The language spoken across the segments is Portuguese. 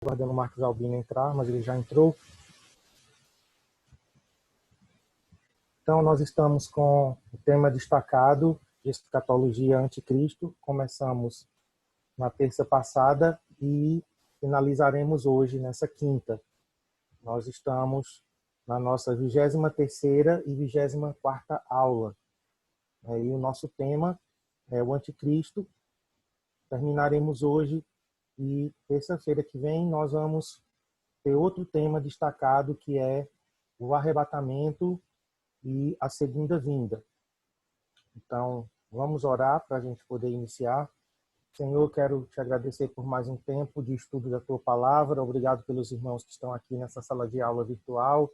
aguardando o Marcos Albino entrar, mas ele já entrou. Então, nós estamos com o tema destacado de escatologia anticristo. Começamos na terça passada e finalizaremos hoje, nessa quinta. Nós estamos na nossa 23ª e 24ª aula. E o nosso tema é o anticristo. Terminaremos hoje e terça-feira que vem nós vamos ter outro tema destacado, que é o arrebatamento e a segunda vinda. Então, vamos orar para a gente poder iniciar. Senhor, quero te agradecer por mais um tempo de estudo da tua palavra. Obrigado pelos irmãos que estão aqui nessa sala de aula virtual,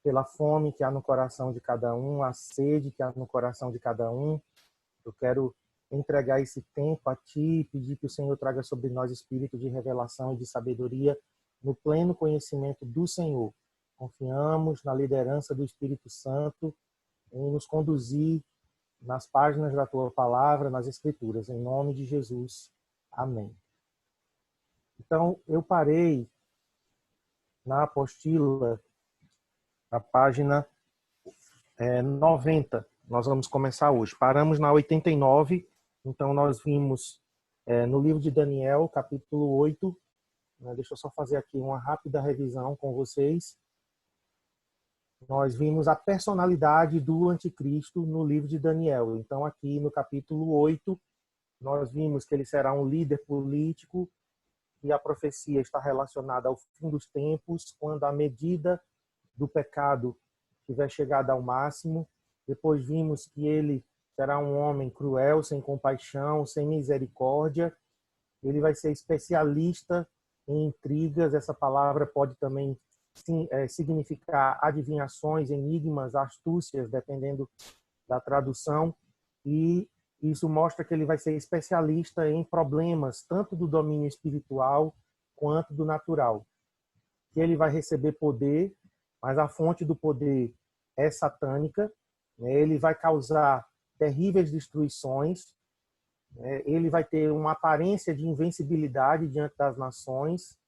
pela fome que há no coração de cada um, a sede que há no coração de cada um. Eu quero entregar esse tempo a ti e pedir que o Senhor traga sobre nós espírito de revelação e de sabedoria no pleno conhecimento do Senhor. Confiamos na liderança do Espírito Santo em nos conduzir nas páginas da tua palavra, nas Escrituras, em nome de Jesus. Amém. Então, eu parei na apostila, na página 90. Nós vamos começar hoje. Paramos na 89, então nós vimos no livro de Daniel, capítulo 8. Deixa eu só fazer aqui uma rápida revisão com vocês. Nós vimos a personalidade do anticristo no livro de Daniel. Então, aqui no capítulo 8, nós vimos que ele será um líder político e a profecia está relacionada ao fim dos tempos, quando a medida do pecado tiver chegado ao máximo. Depois vimos que ele será um homem cruel, sem compaixão, sem misericórdia. Ele vai ser especialista em intrigas. Essa palavra pode também significar adivinhações, enigmas, astúcias, dependendo da tradução. E isso mostra que ele vai ser especialista em problemas, tanto do domínio espiritual quanto do natural. Que ele vai receber poder, mas a fonte do poder é satânica. Ele vai causar terríveis destruições. Ele vai ter uma aparência de invencibilidade diante das nações.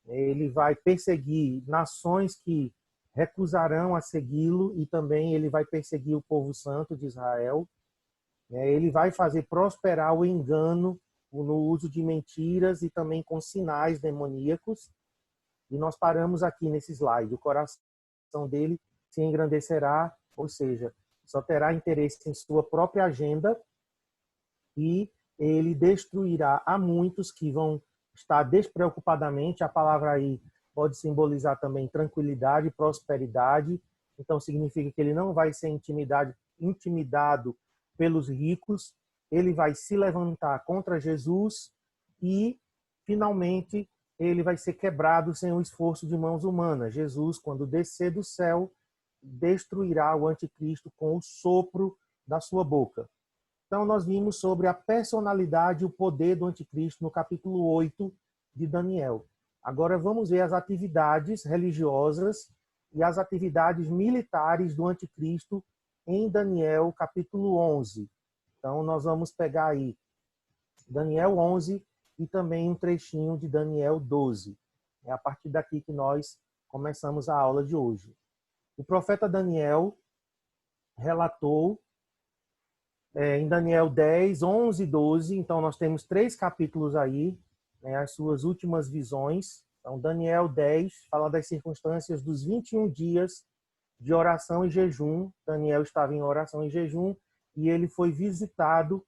Ele vai perseguir nações que recusarão a segui-lo e também ele vai perseguir o povo santo de Israel. Ele vai fazer prosperar o engano no uso de mentiras e também com sinais demoníacos. E nós paramos aqui nesse slide. O coração dele se engrandecerá, ou seja, só terá interesse em sua própria agenda, e ele destruirá a muitos que vão estar despreocupadamente. A palavra aí pode simbolizar também tranquilidade, prosperidade. Então significa que ele não vai ser intimidado pelos ricos. Ele vai se levantar contra Jesus e, finalmente, ele vai ser quebrado sem o esforço de mãos humanas. Jesus, quando descer do céu, destruirá o anticristo com o sopro da sua boca. Então, nós vimos sobre a personalidade e o poder do anticristo no capítulo 8 de Daniel. Agora vamos ver as atividades religiosas e as atividades militares do anticristo em Daniel, capítulo 11. Então, nós vamos pegar aí Daniel 11 e também um trechinho de Daniel 12. É a partir daqui que nós começamos a aula de hoje. O profeta Daniel relatou em Daniel 10, 11 e 12, então nós temos 3 capítulos aí, as suas últimas visões. Então, Daniel 10 fala das circunstâncias dos 21 dias de oração e jejum. Daniel estava em oração e jejum e ele foi visitado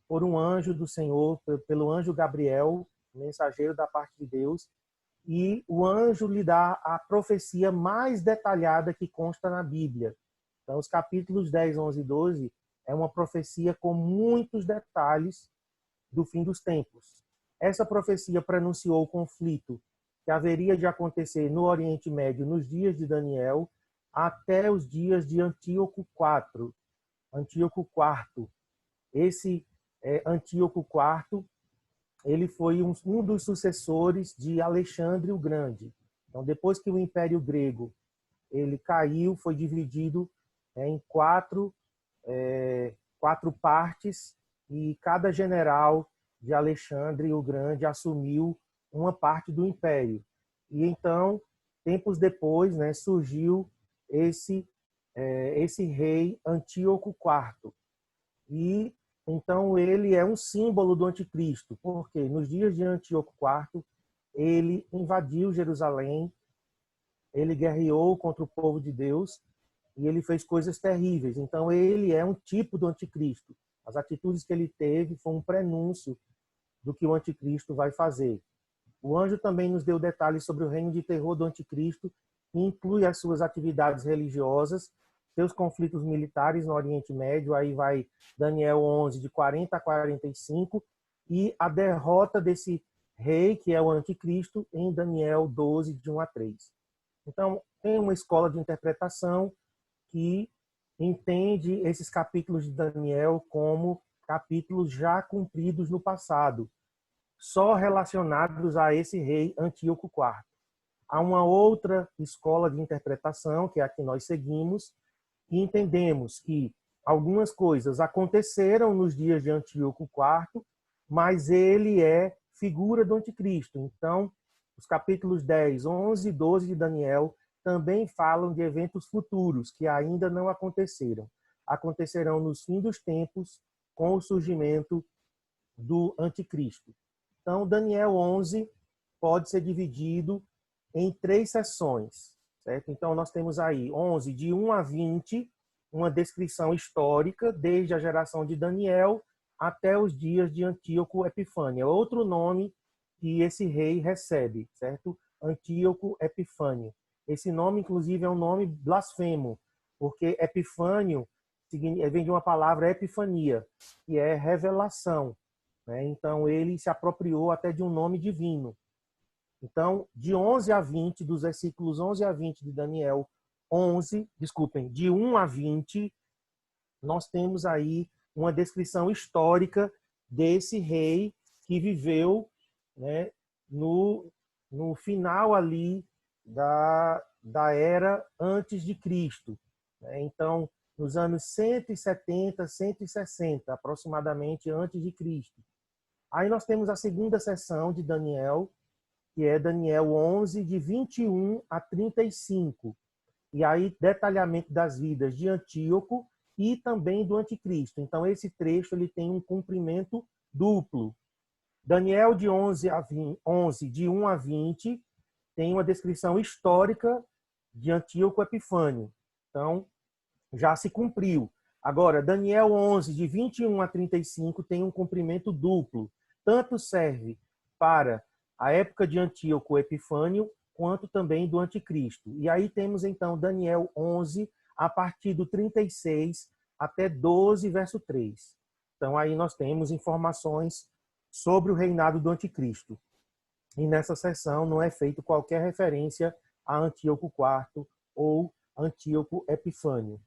por um anjo do Senhor, pelo anjo Gabriel, mensageiro da parte de Deus, e o anjo lhe dá a profecia mais detalhada que consta na Bíblia. Então, os capítulos 10, 11 e 12 é uma profecia com muitos detalhes do fim dos tempos. Essa profecia prenunciou o conflito que haveria de acontecer no Oriente Médio nos dias de Daniel até os dias de Antíoco IV. Antíoco IV. Esse Antíoco IV, ele foi um dos sucessores de Alexandre o Grande. Então, depois que o Império Grego ele caiu, foi dividido em quatro partes, e cada general de Alexandre o Grande assumiu uma parte do império. E então, tempos depois, né, surgiu esse rei Antíoco IV. E então ele é um símbolo do anticristo, porque nos dias de Antíoco IV, ele invadiu Jerusalém, ele guerreou contra o povo de Deus e ele fez coisas terríveis. Então ele é um tipo do anticristo. As atitudes que ele teve foram um prenúncio do que o anticristo vai fazer. O anjo também nos deu detalhes sobre o reino de terror do anticristo, que inclui as suas atividades religiosas, seus conflitos militares no Oriente Médio, aí vai Daniel 11, de 40 a 45, e a derrota desse rei, que é o anticristo, em Daniel 12, de 1 a 3. Então, tem uma escola de interpretação que entende esses capítulos de Daniel como capítulos já cumpridos no passado, só relacionados a esse rei Antíoco IV. Há uma outra escola de interpretação, que é a que nós seguimos, e entendemos que algumas coisas aconteceram nos dias de Antíoco IV, mas ele é figura do anticristo. Então, os capítulos 10, 11 e 12 de Daniel também falam de eventos futuros que ainda não aconteceram. Acontecerão nos fins dos tempos, com o surgimento do anticristo. Então, Daniel 11 pode ser dividido em 3 sessões, certo? Então, nós temos aí 11, de 1 a 20, uma descrição histórica, desde a geração de Daniel até os dias de Antíoco Epifânio. É outro nome que esse rei recebe, certo? Antíoco Epifânio. Esse nome, inclusive, é um nome blasfemo, porque Epifânio vem de uma palavra epifania, que é revelação. Então, ele se apropriou até de um nome divino. Então, de 11 a 20, dos versículos 11 a 20 de Daniel 11, de 1 a 20, nós temos aí uma descrição histórica desse rei que viveu, né, no final ali da era antes de Cristo. Então, nos anos 170, 160, aproximadamente, antes de Cristo. Aí nós temos a segunda sessão de Daniel, que é Daniel 11, de 21 a 35. E aí, detalhamento das vidas de Antíoco e também do anticristo. Então, esse trecho ele tem um cumprimento duplo. Daniel de 11, de 1 a 20, tem uma descrição histórica de Antíoco Epifânio. Então, já se cumpriu. Agora, Daniel 11, de 21 a 35, tem um cumprimento duplo. Tanto serve para a época de Antíoco Epifânio, quanto também do anticristo. E aí temos, então, Daniel 11, a partir do 36 até 12, verso 3. Então, aí nós temos informações sobre o reinado do anticristo. E nessa sessão não é feito qualquer referência a Antíoco IV ou Antíoco Epifânio.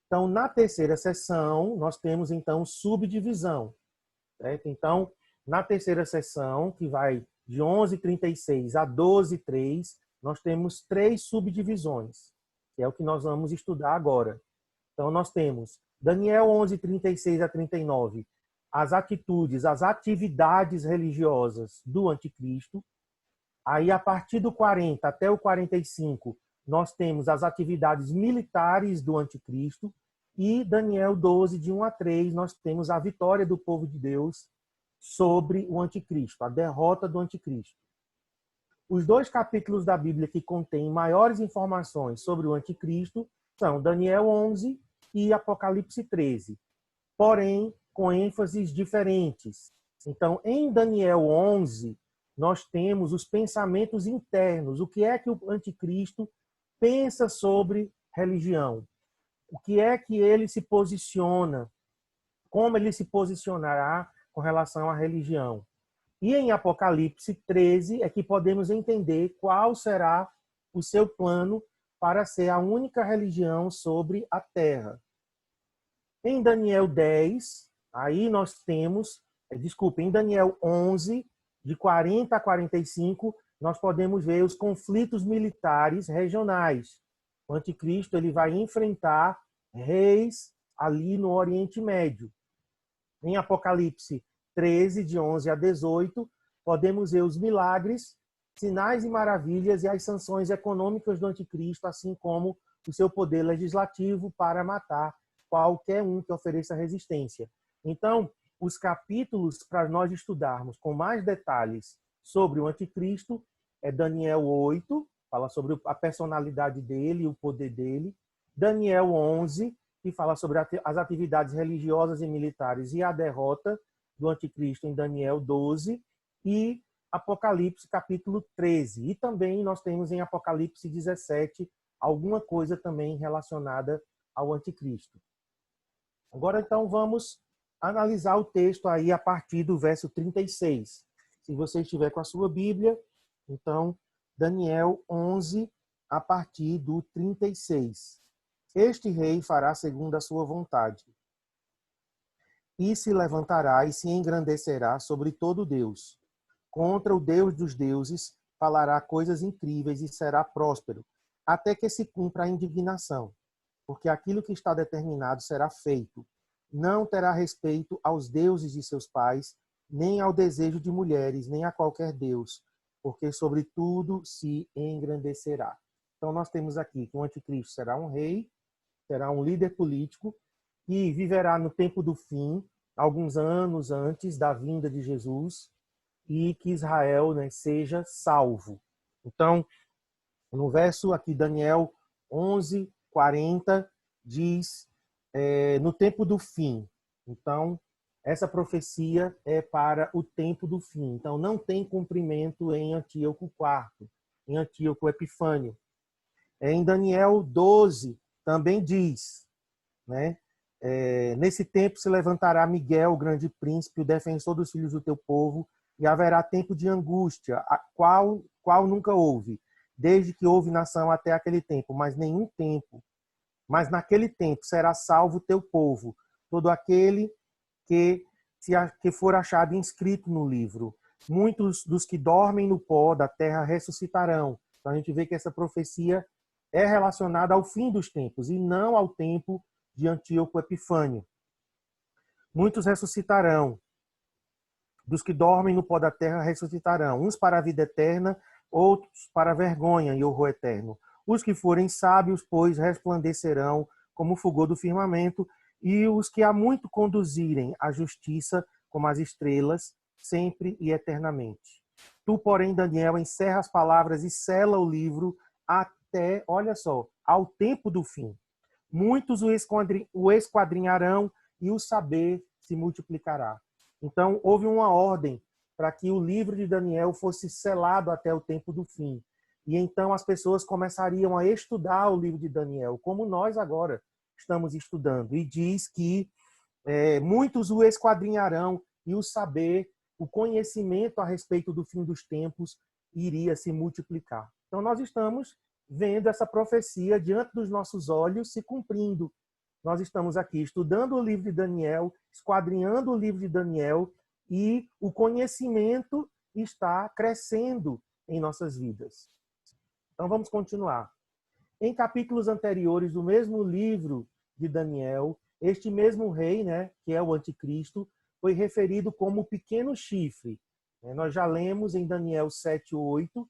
Então, na terceira sessão, nós temos, então, subdivisão. Certo? Então, na terceira sessão, que vai de 11:36 a 12:3, nós temos 3 subdivisões, que é o que nós vamos estudar agora. Então, nós temos Daniel 11:36 a 39, as atitudes, as atividades religiosas do anticristo. Aí, a partir do 40 até o 45, nós temos as atividades militares do anticristo. E Daniel 12, de 1 a 3, nós temos a vitória do povo de Deus sobre o anticristo, a derrota do anticristo. Os 2 capítulos da Bíblia que contêm maiores informações sobre o anticristo são Daniel 11 e Apocalipse 13, porém com ênfases diferentes. Então, em Daniel 11, nós temos os pensamentos internos, o que é que o anticristo pensa sobre religião. O que é que ele se posiciona, como ele se posicionará com relação à religião. E em Apocalipse 13 é que podemos entender qual será o seu plano para ser a única religião sobre a terra. Em Daniel 10, aí nós temos, em Daniel 11, de 40 a 45, nós podemos ver os conflitos militares regionais. O anticristo ele vai enfrentar reis ali no Oriente Médio. Em Apocalipse 13, de 11 a 18, podemos ver os milagres, sinais e maravilhas e as sanções econômicas do anticristo, assim como o seu poder legislativo para matar qualquer um que ofereça resistência. Então, os capítulos para nós estudarmos com mais detalhes sobre o anticristo é Daniel 8, fala sobre a personalidade dele e o poder dele. Daniel 11, que fala sobre as atividades religiosas e militares e a derrota do anticristo em Daniel 12. E Apocalipse capítulo 13. E também nós temos em Apocalipse 17 alguma coisa também relacionada ao anticristo. Agora, então, vamos analisar o texto aí a partir do verso 36. Se você estiver com a sua Bíblia, então, Daniel 11, a partir do 36. Este rei fará segundo a sua vontade, e se levantará e se engrandecerá sobre todo Deus. Contra o Deus dos deuses falará coisas incríveis e será próspero, até que se cumpra a indignação, porque aquilo que está determinado será feito. Não terá respeito aos deuses de seus pais, nem ao desejo de mulheres, nem a qualquer deus, porque sobre tudo se engrandecerá. Então nós temos aqui que o anticristo será um rei, será um líder político, que viverá no tempo do fim, alguns anos antes da vinda de Jesus, e que Israel, né, seja salvo. Então, no verso aqui, Daniel 11, 40, diz, no tempo do fim. Então, essa profecia é para o tempo do fim. Então, não tem cumprimento em Antíoco IV, em Antíoco Epifânio. Em Daniel 12, também diz, né? Nesse tempo se levantará Miguel, o grande príncipe, o defensor dos filhos do teu povo, e haverá tempo de angústia, a qual nunca houve, desde que houve nação até aquele tempo, mas nenhum tempo. Mas naquele tempo será salvo o teu povo, todo aquele que for achado inscrito no livro. Muitos dos que dormem no pó da terra ressuscitarão. Então a gente vê que essa profecia é relacionada ao fim dos tempos e não ao tempo de Antíoco Epifânio. Muitos ressuscitarão. Dos que dormem no pó da terra ressuscitarão, uns para a vida eterna, outros para a vergonha e horror eterno. Os que forem sábios, pois, resplandecerão como o fulgor do firmamento, e os que há muito conduzirem a justiça como as estrelas, sempre e eternamente. Tu, porém, Daniel, encerra as palavras e sela o livro até, olha só, ao tempo do fim. Muitos o esquadrinharão e o saber se multiplicará. Então, houve uma ordem para que o livro de Daniel fosse selado até o tempo do fim. E então as pessoas começariam a estudar o livro de Daniel, como nós agora estamos estudando. E diz que muitos o esquadrinharão e o saber, o conhecimento a respeito do fim dos tempos iria se multiplicar. Então, nós estamos vendo essa profecia diante dos nossos olhos se cumprindo. Nós estamos aqui estudando o livro de Daniel, esquadrinhando o livro de Daniel, e o conhecimento está crescendo em nossas vidas. Então vamos continuar. Em capítulos anteriores do mesmo livro de Daniel, este mesmo rei, né, que é o anticristo, foi referido como o pequeno chifre. Nós já lemos em Daniel 7:8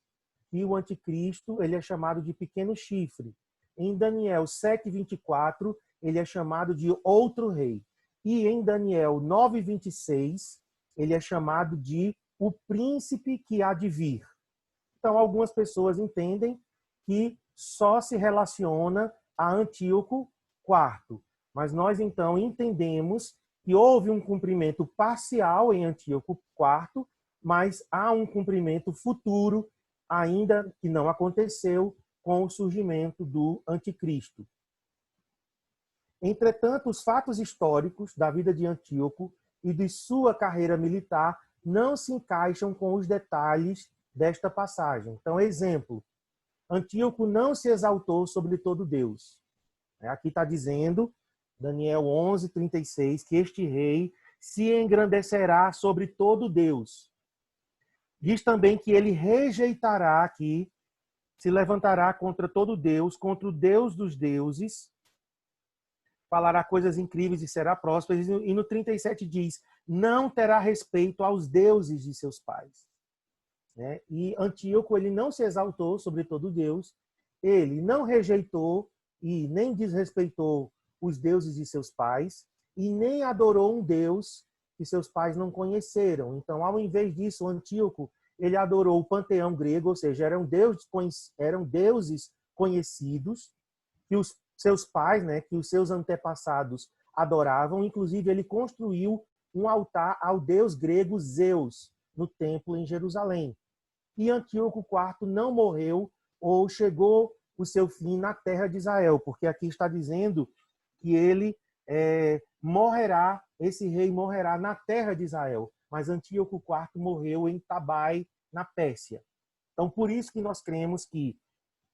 que o anticristo ele é chamado de pequeno chifre. Em Daniel 7:24, ele é chamado de outro rei. E em Daniel 9:26, ele é chamado de o príncipe que há de vir. Então, algumas pessoas entendem que só se relaciona a Antíoco IV. Mas nós, então, entendemos que houve um cumprimento parcial em Antíoco IV, mas há um cumprimento futuro, ainda que não aconteceu, com o surgimento do anticristo. Entretanto, os fatos históricos da vida de Antíoco e de sua carreira militar não se encaixam com os detalhes desta passagem. Então, exemplo, Antíoco não se exaltou sobre todo Deus. Aqui está dizendo, Daniel 11:36, que este rei se engrandecerá sobre todo Deus. Diz também que ele rejeitará aqui, se levantará contra todo Deus, contra o Deus dos deuses, falará coisas incríveis e será próspero. E no 37 diz, não terá respeito aos deuses de seus pais. né? E Antíoco, ele não se exaltou sobre todo Deus, ele não rejeitou e nem desrespeitou os deuses de seus pais e nem adorou um Deus que seus pais não conheceram. Então, ao invés disso, Antíoco, ele adorou o panteão grego, ou seja, eram deuses conhecidos que os seus pais, né, que os seus antepassados adoravam. Inclusive, ele construiu um altar ao deus grego Zeus no templo em Jerusalém. E Antíoco IV não morreu ou chegou o seu fim na terra de Israel, porque aqui está dizendo que ele morrerá, esse rei morrerá na terra de Israel, mas Antíoco IV morreu em Tabai, na Pérsia. Então, por isso que nós cremos que,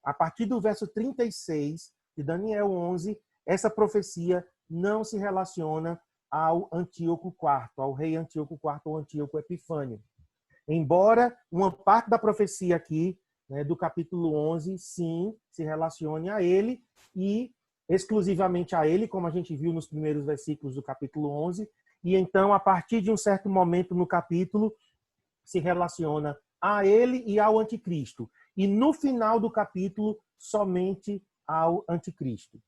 a partir do verso 36 de Daniel 11, essa profecia não se relaciona ao Antíoco IV, ao rei Antíoco IV ou Antíoco Epifânio. Embora uma parte da profecia aqui, né, do capítulo 11, sim, se relacione a ele e exclusivamente a ele, como a gente viu nos primeiros versículos do capítulo 11, e então, a partir de um certo momento no capítulo, se relaciona a ele e ao anticristo. E no final do capítulo, somente ao anticristo.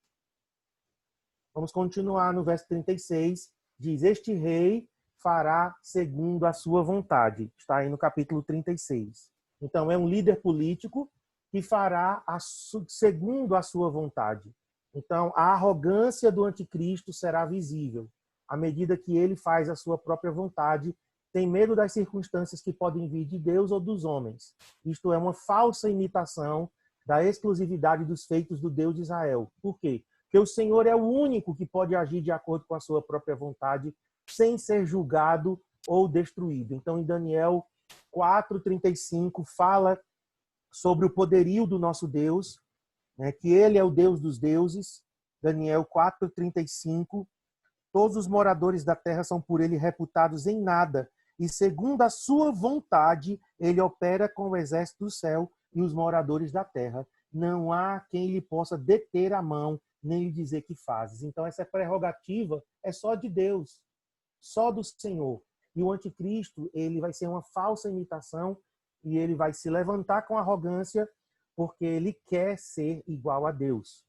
Vamos continuar no verso 36, diz: este rei fará segundo a sua vontade. Está aí no capítulo 36. Então, é um líder político que fará segundo a sua vontade. Então, a arrogância do anticristo será visível à medida que ele faz a sua própria vontade, tem medo das circunstâncias que podem vir de Deus ou dos homens. Isto é uma falsa imitação da exclusividade dos feitos do Deus de Israel. Por quê? Porque o Senhor é o único que pode agir de acordo com a sua própria vontade, sem ser julgado ou destruído. Então, em Daniel 4:35, fala sobre o poderio do nosso Deus, né, que ele é o Deus dos deuses. Daniel 4:35, todos os moradores da terra são por ele reputados em nada, e segundo a sua vontade, ele opera com o exército do céu e os moradores da terra. Não há quem lhe possa deter a mão, nem lhe dizer que fazes. Então, essa prerrogativa é só de Deus, só do Senhor. E o anticristo, ele vai ser uma falsa imitação e ele vai se levantar com arrogância porque ele quer ser igual a Deus.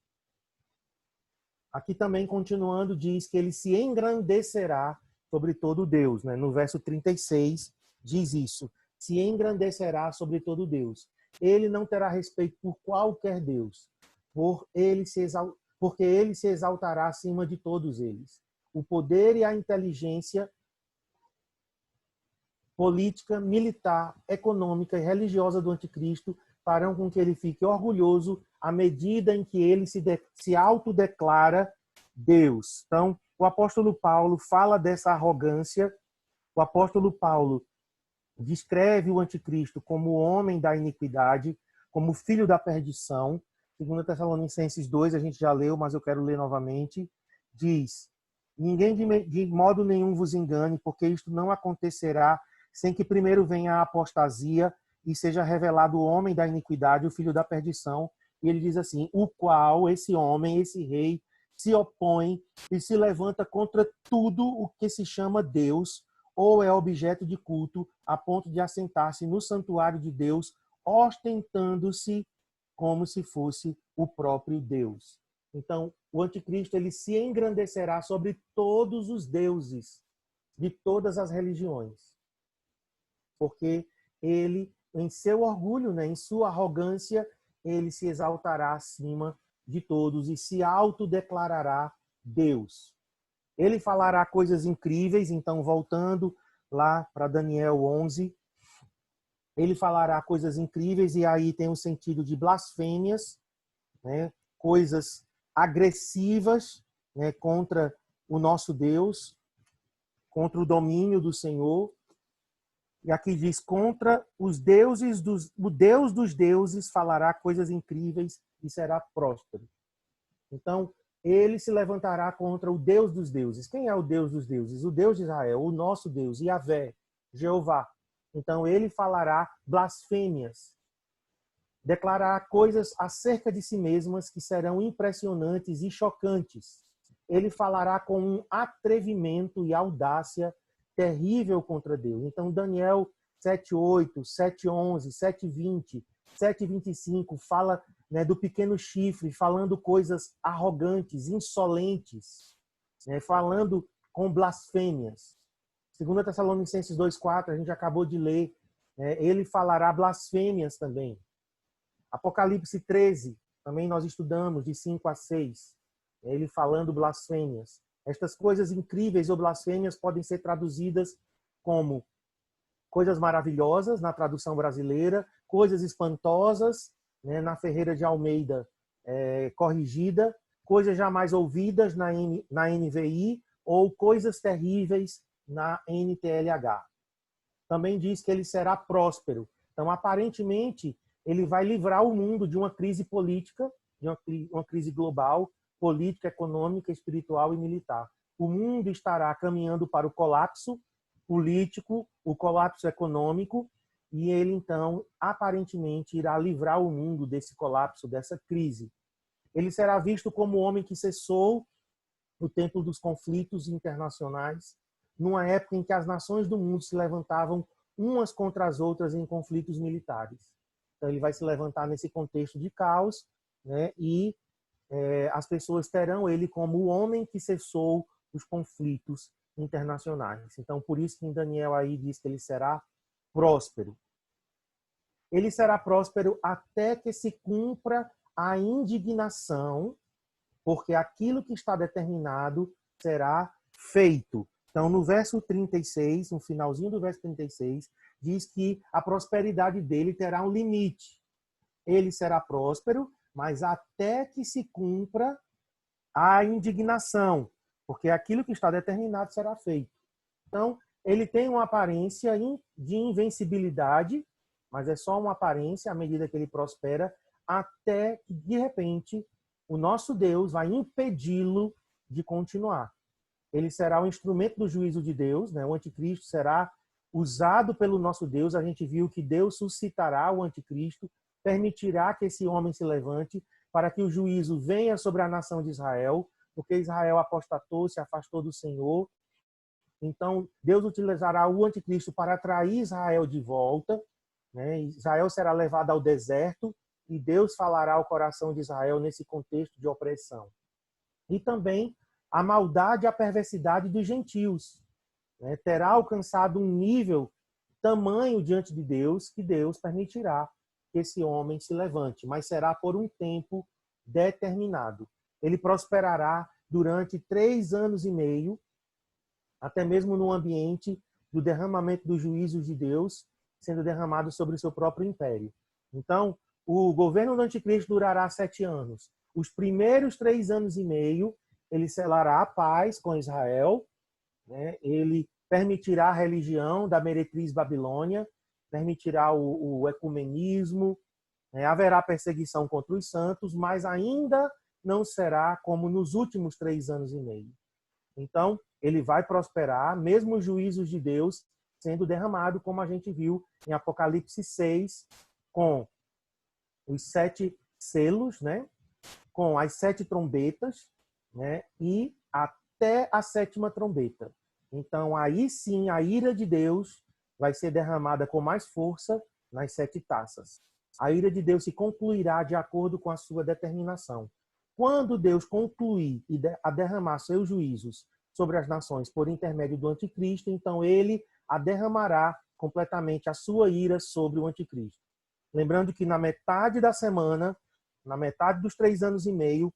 Aqui também, continuando, diz que ele se engrandecerá sobre todo Deus. Né? No verso 36, diz isso. Se engrandecerá sobre todo Deus. Ele não terá respeito por qualquer Deus, porque ele se exaltará acima de todos eles. O poder e a inteligência política, militar, econômica e religiosa do anticristo farão com que ele fique orgulhoso à medida em que ele se autodeclara Deus. Então, o apóstolo Paulo fala dessa arrogância. O apóstolo Paulo descreve o anticristo como o homem da iniquidade, como filho da perdição. 2 Tessalonicenses 2, a gente já leu, mas eu quero ler novamente. Diz: ninguém de modo nenhum vos engane, porque isto não acontecerá sem que primeiro venha a apostasia e seja revelado o homem da iniquidade, o filho da perdição. E ele diz assim: o qual, esse homem, esse rei, se opõe e se levanta contra tudo o que se chama Deus ou é objeto de culto, a ponto de assentar-se no santuário de Deus, ostentando-se como se fosse o próprio Deus. Então, o anticristo, ele se engrandecerá sobre todos os deuses de todas as religiões. Porque ele, em seu orgulho, né, em sua arrogância, ele se exaltará acima de todos e se autodeclarará Deus. Ele falará coisas incríveis, então, voltando lá para Daniel 11, ele falará coisas incríveis, e aí tem o sentido de blasfêmias, né, coisas agressivas, né, contra o nosso Deus, contra o domínio do Senhor. E aqui diz: contra os deuses o Deus dos deuses falará coisas incríveis e será próspero. Então, ele se levantará contra o Deus dos deuses. Quem é o Deus dos deuses? O Deus de Israel, o nosso Deus, Yahvé, Jeová. Então, ele falará blasfêmias, declarará coisas acerca de si mesmas que serão impressionantes e chocantes. Ele falará com um atrevimento e audácia terrível contra Deus. Então, Daniel 7:8, 7:11, 7:20, 7:25 fala, né, do pequeno chifre, falando coisas arrogantes, insolentes, né, falando com blasfêmias. 2 Tessalonicenses 2:4, a gente acabou de ler, né, ele falará blasfêmias também. Apocalipse 13, também nós estudamos, de 5 a 6, ele falando blasfêmias. Estas coisas incríveis ou blasfêmias podem ser traduzidas como coisas maravilhosas, na tradução brasileira, coisas espantosas, né, na Ferreira de Almeida corrigida, coisas jamais ouvidas na NVI, ou coisas terríveis na NTLH. Também diz que ele será próspero. Então, aparentemente, ele vai livrar o mundo de uma crise política, de uma crise global, política, econômica, espiritual e militar. O mundo estará caminhando para o colapso político, o colapso econômico, e ele, então, aparentemente, irá livrar o mundo desse colapso, dessa crise. Ele será visto como o homem que cessou o tempo dos conflitos internacionais, numa época em que as nações do mundo se levantavam umas contra as outras em conflitos militares. Então, ele vai se levantar nesse contexto de caos, né? E as pessoas terão ele como o homem que cessou os conflitos internacionais. Então, por isso que em Daniel aí diz que ele será próspero. Ele será próspero até que se cumpra a indignação, porque aquilo que está determinado será feito. Então, no verso 36, no finalzinho do verso 36, diz que a prosperidade dele terá um limite. Ele será próspero, mas até que se cumpra a indignação, porque aquilo que está determinado será feito. Então, ele tem uma aparência de invencibilidade, mas é só uma aparência à medida que ele prospera, até que, de repente, o nosso Deus vai impedi-lo de continuar. Ele será o instrumento do juízo de Deus, né? O anticristo será usado pelo nosso Deus. A gente viu que Deus suscitará o anticristo, permitirá que esse homem se levante para que o juízo venha sobre a nação de Israel, porque Israel apostatou, se afastou do Senhor. Então, Deus utilizará o anticristo para atrair Israel de volta, né? Israel será levado ao deserto e Deus falará ao coração de Israel nesse contexto de opressão. E também a maldade e a perversidade dos gentios, né? Terá alcançado um nível tamanho diante de Deus que Deus permitirá que esse homem se levante, mas será por um tempo determinado. Ele prosperará durante 3 anos e meio, até mesmo no ambiente do derramamento dos juízos de Deus sendo derramado sobre o seu próprio império. Então, o governo do anticristo durará 7 anos. Os primeiros 3 anos e meio, ele selará a paz com Israel, né? Ele permitirá a religião da meretriz Babilônia, permitirá o ecumenismo, né? Haverá perseguição contra os santos, mas ainda não será como nos últimos 3 anos e meio. Então, ele vai prosperar, mesmo os juízos de Deus sendo derramado, como a gente viu em Apocalipse 6, com os 7 selos, né? Com as 7 trombetas, né? E até a 7ª trombeta. Então, aí sim, a ira de Deus vai ser derramada com mais força nas 7 taças. A ira de Deus se concluirá de acordo com a sua determinação. Quando Deus concluir a derramar seus juízos sobre as nações por intermédio do anticristo, então ele a derramará completamente a sua ira sobre o anticristo. Lembrando que na metade da semana, na metade dos 3 anos e meio,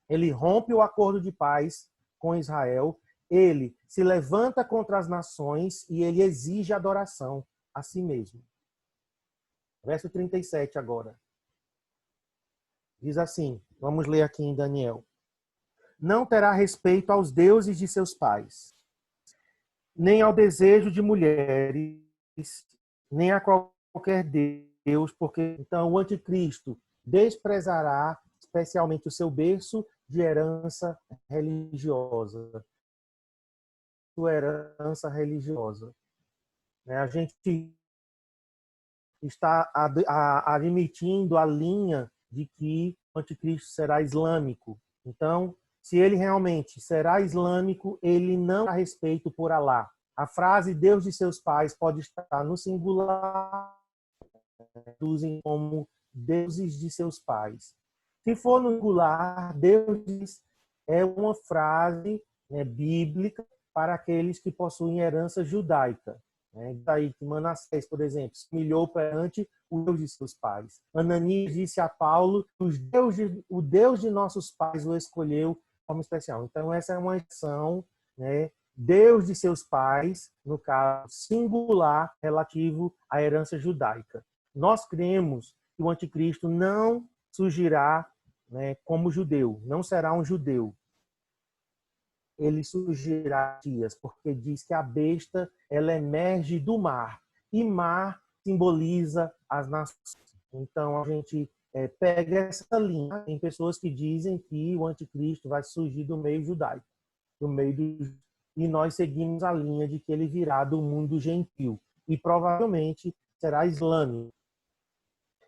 ele rompe o acordo de paz com Israel, ele se levanta contra as nações e ele exige adoração a si mesmo. Verso 37 agora. Diz assim, vamos ler aqui em Daniel. Não terá respeito aos deuses de seus pais, nem ao desejo de mulheres, nem a qualquer Deus, porque então o anticristo desprezará especialmente o seu berço de herança religiosa. Sua herança religiosa. A gente está admitindo a linha de que o anticristo será islâmico. Então, se ele realmente será islâmico, ele não dá respeito por Alá. A frase Deus de seus pais pode estar no singular, traduzem como deuses de seus pais. Se for no singular, deuses é uma frase, né, bíblica para aqueles que possuem herança judaica. Daí que Manassés, por exemplo, se humilhou perante o Deus de seus pais. Ananias disse a Paulo, o Deus de nossos pais o escolheu de forma especial. Então, essa é uma expressão, né, Deus de seus pais, no caso singular, relativo à herança judaica. Nós cremos que o anticristo não surgirá, né, como judeu, não será um judeu. Ele surgirá dias, porque diz que a besta ela emerge do mar, e mar simboliza as nações. Então, a gente pega essa linha. Tem pessoas que dizem que o anticristo vai surgir do meio judaico, e nós seguimos a linha de que ele virá do mundo gentil, e provavelmente será islâmico.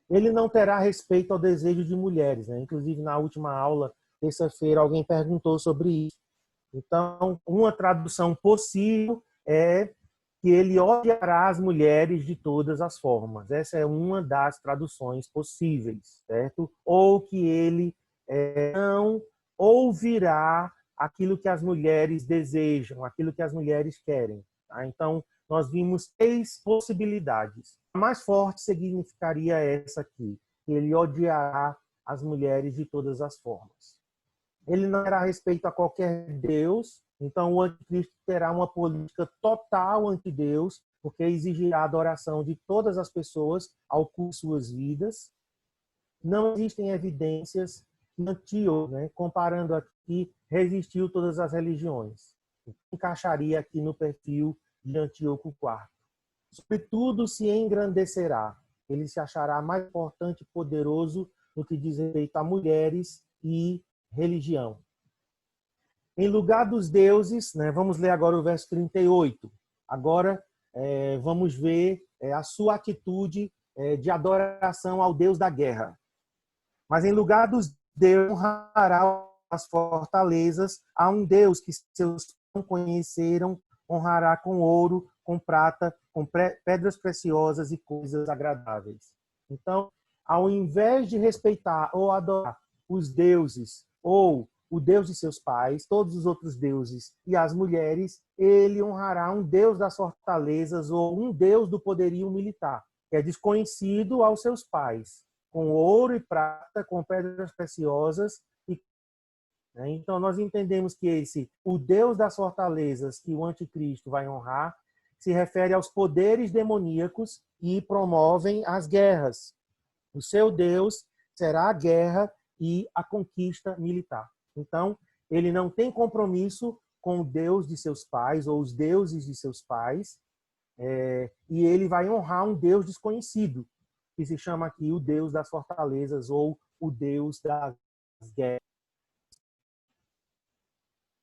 Ele não terá respeito ao desejo de mulheres, né? Inclusive, na última aula, terça-feira, alguém perguntou sobre isso. Então, uma tradução possível é que ele odiará as mulheres de todas as formas. Essa é uma das traduções possíveis, certo? Ou que ele não ouvirá aquilo que as mulheres desejam, aquilo que as mulheres querem. Tá? Então, nós vimos 3 possibilidades. A mais forte significaria essa aqui, que ele odiará as mulheres de todas as formas. Ele não terá respeito a qualquer Deus, então o anticristo terá uma política total anti-Deus, porque exigirá a adoração de todas as pessoas ao curso de suas vidas. Não existem evidências que Antíoco, né, comparando aqui, resistiu todas as religiões. Encaixaria aqui no perfil de Antíoco IV. Sobretudo se engrandecerá. Ele se achará mais importante e poderoso no que diz respeito a mulheres e religião. Em lugar dos deuses, né, vamos ler agora o verso 38. Agora vamos ver a sua atitude de adoração ao Deus da guerra. Mas em lugar dos deuses, honrará as fortalezas a um Deus que seus não conheceram, honrará com ouro, com prata, com pedras preciosas e coisas agradáveis. Então, ao invés de respeitar ou adorar os deuses ou o Deus de seus pais, todos os outros deuses e as mulheres, ele honrará um Deus das fortalezas ou um Deus do poderio militar, que é desconhecido aos seus pais, com ouro e prata, com pedras preciosas. Então, nós entendemos que o Deus das fortalezas que o anticristo vai honrar, se refere aos poderes demoníacos que promovem as guerras. O seu Deus será a guerra e a conquista militar. Então, ele não tem compromisso com o Deus de seus pais ou os deuses de seus pais, e ele vai honrar um Deus desconhecido, que se chama aqui o Deus das fortalezas ou o Deus das guerras.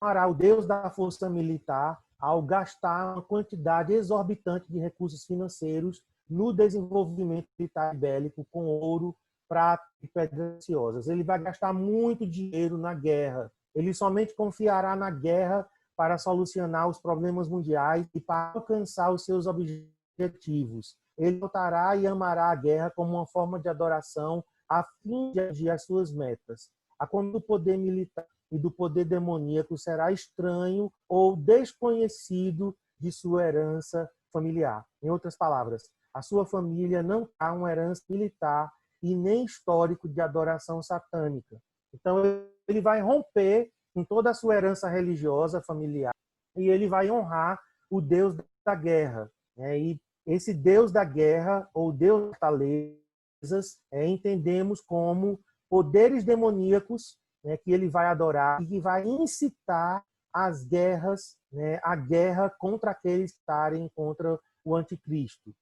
Honrará o Deus da força militar ao gastar uma quantidade exorbitante de recursos financeiros no desenvolvimento militar e bélico com ouro, prata e pedras preciosas. Ele vai gastar muito dinheiro na guerra. Ele somente confiará na guerra para solucionar os problemas mundiais e para alcançar os seus objetivos. Ele lutará e amará a guerra como uma forma de adoração a fim de atingir as suas metas. A quando do poder militar e do poder demoníaco será estranho ou desconhecido de sua herança familiar. Em outras palavras, a sua família não há uma herança militar e nem histórico de adoração satânica. Então, ele vai romper com toda a sua herança religiosa familiar e ele vai honrar o Deus da guerra. E esse Deus da guerra, ou Deus das fortalezas, entendemos como poderes demoníacos, que ele vai adorar e que vai incitar as guerras, a guerra contra aqueles que estarem contra o anticristo.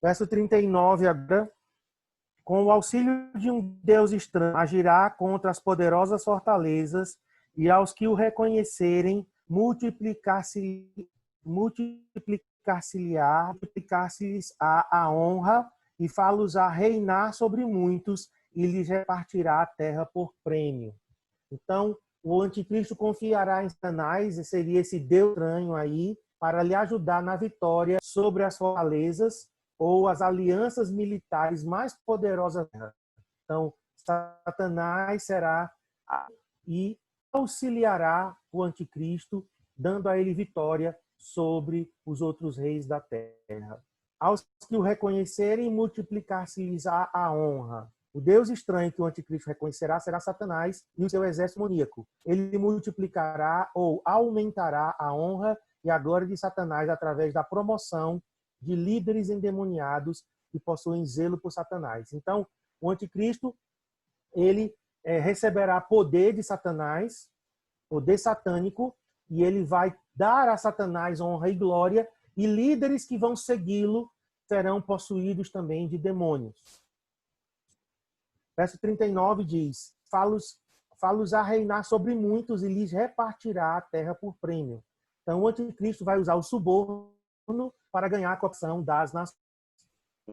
Verso 39 agora. Com o auxílio de um Deus estranho, agirá contra as poderosas fortalezas e aos que o reconhecerem, multiplicar-se-lhes a honra e fá-los a reinar sobre muitos e lhes repartirá a terra por prêmio. Então, o anticristo confiará em Satanás, seria esse Deus estranho aí, para lhe ajudar na vitória sobre as fortalezas ou as alianças militares mais poderosas. Então, Satanás será e auxiliará o anticristo, dando a ele vitória sobre os outros reis da terra. Aos que o reconhecerem, multiplicar-se-lhes a honra. O Deus estranho que o anticristo reconhecerá será Satanás e o seu exército demoníaco. Ele multiplicará ou aumentará a honra e a glória de Satanás através da promoção de líderes endemoniados que possuem zelo por Satanás. Então, o anticristo, ele receberá poder de Satanás, poder satânico, e ele vai dar a Satanás honra e glória, e líderes que vão segui-lo serão possuídos também de demônios. Verso 39 diz: Falos a reinar sobre muitos e lhes repartirá a terra por prêmio. Então, o anticristo vai usar o suborno para ganhar a coopção das nações.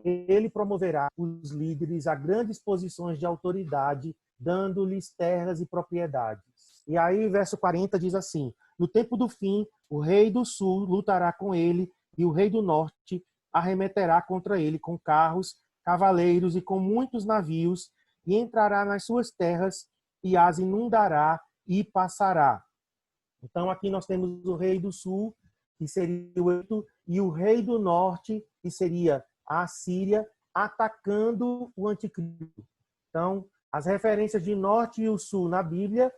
Ele promoverá os líderes a grandes posições de autoridade, dando-lhes terras e propriedades. E aí, verso 40 diz assim: No tempo do fim, o rei do sul lutará com ele, e o rei do norte arremeterá contra ele com carros, cavaleiros e com muitos navios, e entrará nas suas terras e as inundará e passará. Então, aqui nós temos o rei do sul, que seria o Egito, e o rei do norte, que seria a Síria, atacando o anticristo. Então, as referências de norte e o sul na Bíblia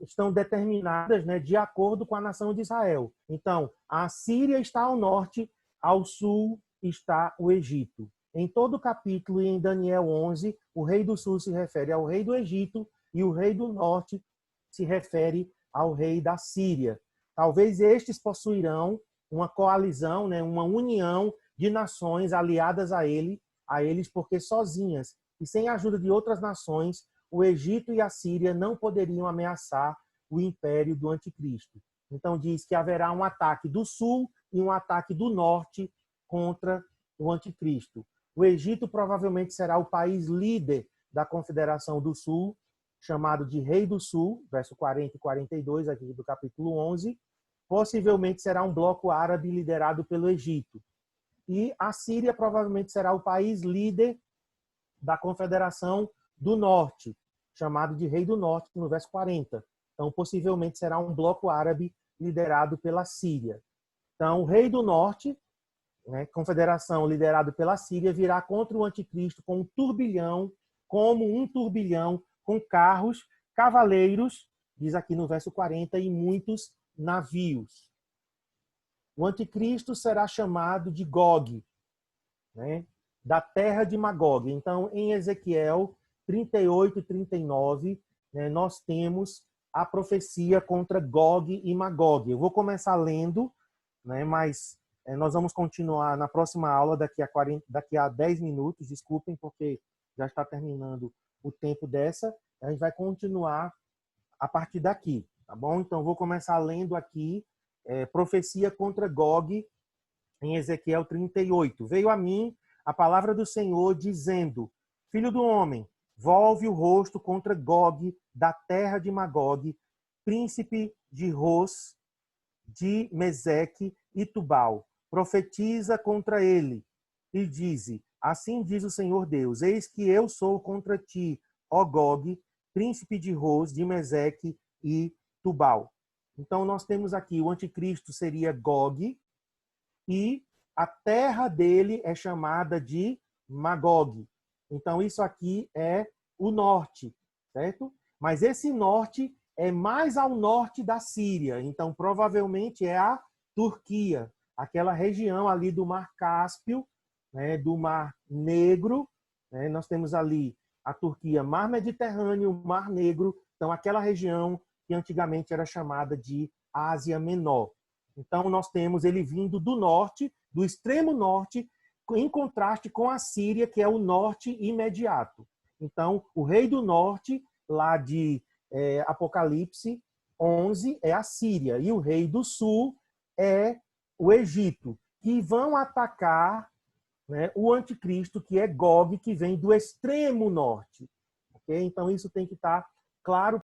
estão determinadas, né, de acordo com a nação de Israel. Então, a Síria está ao norte, ao sul está o Egito. Em todo o capítulo e em Daniel 11, o rei do sul se refere ao rei do Egito e o rei do norte se refere ao rei da Síria. Talvez estes possuirão uma coalizão, né, uma união de nações aliadas a eles, porque sozinhas e sem a ajuda de outras nações, o Egito e a Síria não poderiam ameaçar o império do anticristo. Então diz que haverá um ataque do sul e um ataque do norte contra o anticristo. O Egito provavelmente será o país líder da Confederação do Sul, chamado de Rei do Sul, verso 40 e 42 aqui do capítulo 11. Possivelmente será um bloco árabe liderado pelo Egito. E a Síria provavelmente será o país líder da Confederação do Norte, chamado de Rei do Norte, no verso 40. Então, possivelmente será um bloco árabe liderado pela Síria. Então, o Rei do Norte, né, confederação liderado pela Síria, virá contra o anticristo com um turbilhão, como um turbilhão, com carros, cavaleiros, diz aqui no verso 40, e muitos navios. O anticristo será chamado de Gog, né, da terra de Magog. Então, em Ezequiel 38 e 39, né, nós temos a profecia contra Gog e Magog. Eu vou começar lendo, né, mas nós vamos continuar na próxima aula, daqui a 10 minutos, desculpem, porque já está terminando o tempo dessa. A gente vai continuar a partir daqui, tá bom? Então, vou começar lendo aqui, profecia contra Gog, em Ezequiel 38. Veio a mim a palavra do Senhor, dizendo: Filho do homem, volve o rosto contra Gog, da terra de Magog, príncipe de Ros, de Meseque e Tubal. Profetiza contra ele e dize: Assim diz o Senhor Deus: Eis que eu sou contra ti, ó Gog, príncipe de Ros, de Meseque e Tubal. Então nós temos aqui o anticristo seria Gog e a terra dele é chamada de Magog. Então isso aqui é o norte, certo? Mas esse norte é mais ao norte da Síria. Então provavelmente é a Turquia, aquela região ali do Mar Cáspio, né, do Mar Negro, né, nós temos ali a Turquia, Mar Mediterrâneo, Mar Negro, então aquela região que antigamente era chamada de Ásia Menor. Então nós temos ele vindo do norte, do extremo norte, em contraste com a Síria, que é o norte imediato. Então o rei do norte, lá de Apocalipse 11, é a Síria, e o rei do sul é o Egito, que vão atacar, né, o anticristo, que é Gog, que vem do extremo norte. Okay? Então isso tem que estar claro